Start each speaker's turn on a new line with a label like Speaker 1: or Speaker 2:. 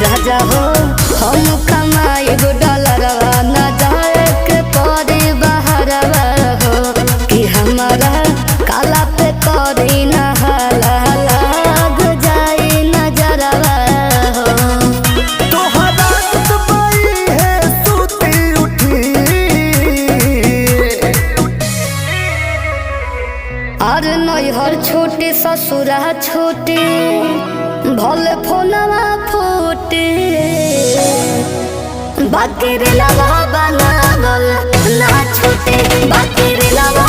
Speaker 1: राजा हो हम कमाए गो डॉलरवा न जाए के पड़े बहरवा हो कि हमारा काला पे करी न हाला लाग जाए नजरवा हो।
Speaker 2: तोहरा दुबई है सूती उठी
Speaker 1: और नैहर छोटे ससुरा छोटे भले फोनवा फूटे बाकी रे लवा बनावल ना छूटे बाकी रे लवा